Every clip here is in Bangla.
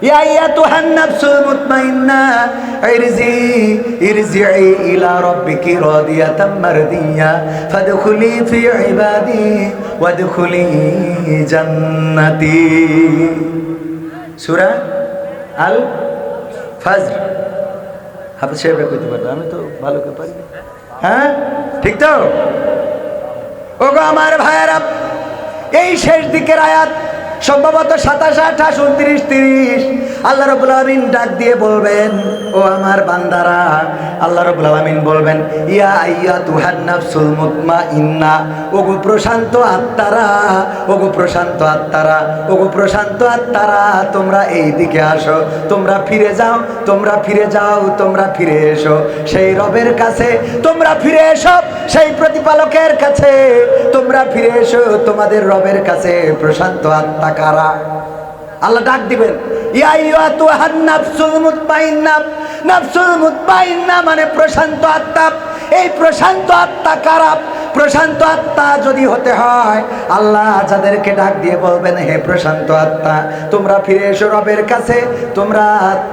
ইয়া আইয়াতুহান নাফসুল মুতমাইন্না ইরজিই ইলা রাব্বিকি রাদিয়াতাম মারদিয়া ফাদখুলি ফি ইবাদি ওয়াদখুলি জান্নাতি। সূরা আল ফাজর। হাফেজ সাহেবরা কইতে পারবে, আমি তো ভালো করে পারি না। হ্যাঁ ঠিক তো? ওগো আমার ভাইয়েরা, এই শেষ দিকের আয়াত সম্ভবত 27, 28, 29, 30 আল্লাহ রাব্বুল আলামিন ডাক দিয়ে বলবেন, ও আমার বান্দারা, আল্লাহ রাব্বুল আলামিন বলবেন, ইয়া আইয়াতুহান নাফসুল মুতমাইন্না, ওগো প্রশান্ত আত্মারা, ওগো প্রশান্ত আত্মারা, ওগো প্রশান্ত আত্মারা, তোমরা এই দিকে আসো, তোমরা ফিরে যাও, তোমরা ফিরে যাও, তোমরা ফিরে এসো সেই রবের কাছে, তোমরা ফিরে এসো সেই প্রতিপালকের কাছে, তোমরা ফিরে এসো তোমাদের রবের কাছে। প্রশান্ত আত্মা কারা? আল্লাহ ডাক দিবেন, ইয়া আইয়াতুহান নাফসুল মুতমাইন্না। নাফসুল মুতমাইন্না মানে প্রশান্ত আত্মা। এই প্রশান্ত আত্মা কারা? প্রশান্ত আত্মা যদি হতে হয়, আল্লাহ যাদেরকে ডাক দিয়ে বলবেন, হে প্রশান্ত আত্মা, তোমরা ফিরে এসো রবের কাছে,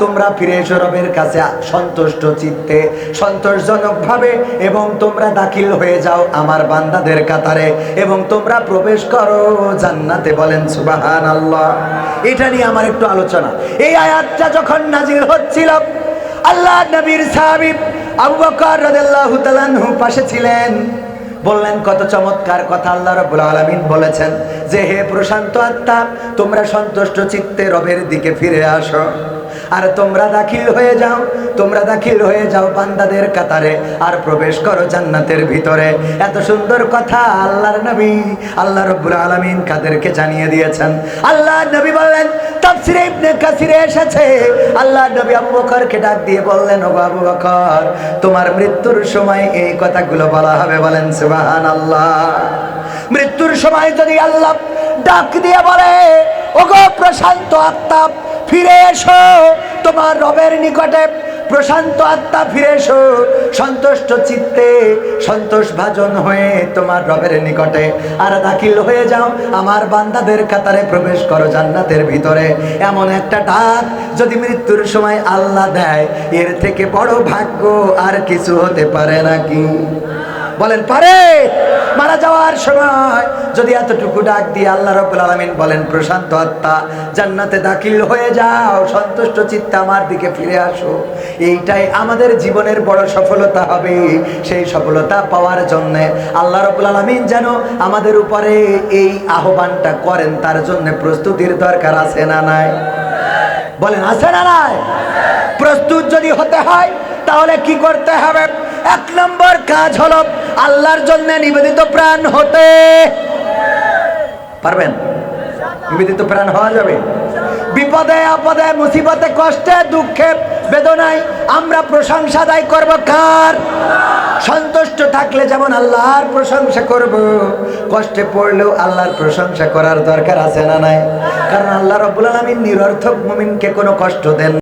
তোমরা ফিরে এসো রবের কাছে সন্তুষ্ট চিত্তে, সন্তোষজনকভাবে, এবং তোমরা দাখিল হয়ে যাও আমার বান্দাদের কাতারে, এবং তোমরা প্রবেশ করো জান্নাতে। বলেন সুবহানাল্লাহ। এটা নিয়ে আমার একটু আলোচনা। এই আয়াতটা যখন নাজিল হচ্ছিল, আল্লাহ নবীর সাহাবী আবু বকর রাদিয়াল্লাহু তাআলা আনহু পাশে ছিলেন। বললেন, কত চমৎকার কথা আল্লাহ রাব্বুল আলামিন বলেছেন যে, হে প্রশান্ত আত্মা, তোমরা সন্তুষ্ট চিত্তে রবের দিকে ফিরে আসো, আর তোমরা দাখিল হয়ে যাও, তোমরা দাখিল হয়ে যাও বান্দাদের কাতারে, আর প্রবেশ করো জান্নাতের ভিতরে। এত সুন্দর কথা আল্লাহর নবী আল্লাহ রাব্বুল আলামিন কাদেরকে জানিয়ে দিয়েছেন? আল্লাহ নবী বললেন, তাফসীরে ইবনে কাসিরে এসেছে, আল্লাহ নবী আবু বকরকে ডাক দিয়ে বললেন, ও আবু বকর, তোমার মৃত্যুর সময় এই কথাগুলো বলা হবে। বলেন সুবহানাল্লাহ। মৃত্যুর সময় যদি আল্লাহ ডাক দিয়ে বলে, ওগো প্রশান্ত আত্মা, ফিরে এসো তোমার রবের নিকটে, প্রশান্ত আত্মা ফিরে এসো সন্তুষ্ট চিত্তে, সন্তোষ ভাজন হয়ে তোমার রবের নিকটে, আর দাখিল হয়ে যাও আমার বান্দাদের কাতারে, প্রবেশ করো জান্নাতের ভিতরে। এমন একটা ডাক যদি মৃত্যুর সময় আল্লাহ দেয়, এর থেকে বড় ভাগ্য আর কিছু হতে পারে নাকি? বলেন পারে? মারা যাওয়ার সময় যদি এতটুকু ডাক দিয়ে আল্লাহ রাব্বুল আলামিন বলেন, প্রশান্ত আত্মা জান্নাতে দাখিল হয়ে যাও, সন্তুষ্ট চিত্তে আমার দিকে ফিরে আসো, এইটাই আমাদের জীবনের বড় সফলতা হবে। সেই সফলতা পাওয়ার জন্য আল্লাহ রাব্বুল আলামিন যেন আমাদের উপরে এই আহ্বানটা করেন, তার জন্য প্রস্তুতির দরকার আছে না নাই? বলেন আছে না নাই? প্রস্তুত যদি হতে হয় তাহলে কি করতে হবে? 1 নম্বর কাজ হলো আল্লাহর জন্য নিবেদিত প্রাণ হতে পারবেন। নিবেদিত প্রাণ হওয়া যাবে। বিপদে আপদে মুসিবতে কষ্টে দুঃখে বেদনায় আমরা প্রশংসা আদায় করব কার? সন্তুষ্ট থাকলে যেমন আল্লাহর প্রশংসা করব, কষ্টে পড়লেও আল্লাহর প্রশংসা করার দরকার আছে না নাই? কারণ আল্লাহ রাব্বুল আলামিন নিরর্থক মুমিনকে কোনো কষ্ট দেন